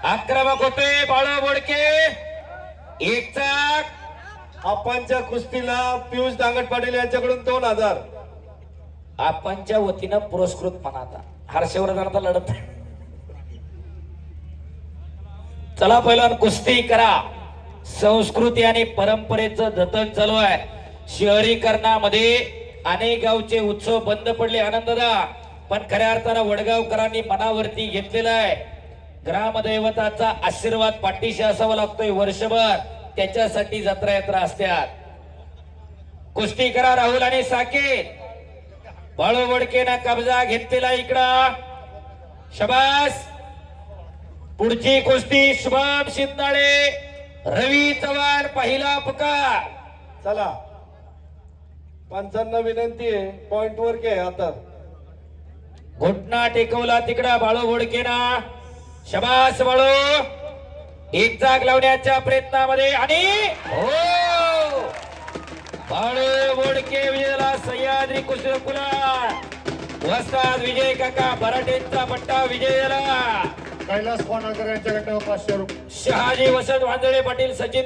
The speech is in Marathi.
आक्रमक होते बाळू बोडके. एक चाक. आपणच्या कुस्तीला पियुष दांगट पाटील यांच्याकडून 2000. आपणच्या वतीनं पुरस्कृत मनाता हर्षवर्धन लढत. चला पहिलं कुस्ती करा. संस्कृती आणि परंपरेचं जतन चालू आहे. शहरीकरणामध्ये अनेक गावचे उत्सव बंद पडले आनंददा, पण खऱ्या अर्थानं वडगावकरांनी मनावरती घेतलेला आहे. ग्रामदैवताचा आशीर्वाद पाठीशी असावा लागतोय वर्षभर, त्याच्यासाठी जत्रा यात्रा असतात. कुस्ती करा राहुल आणि साकेत. बाळू बोडकेनं कब्जा घेतलेला इकडं. शबास. पुढची कुस्ती शुभम शिंदाळे रवी चव्हाण पहिला पुकार. चला पंचांना विनंती आहे पॉइंट वर घे आता. घुटना टेकवला तिकडा बाळू बोडकेना. शबास बाळू. एक जाग लावण्याच्या प्रयत्नामध्ये आणि हो बाळू बोडके विजयाला सह्याद्री कुस्ती पुला वस्ताद विजय काका बराटेंचा पट्टा विजय झाला. कैलास पानळकर यांच्याकडनं 500 रुपये. शहाजी वसंत वांजळे पाटील सचिन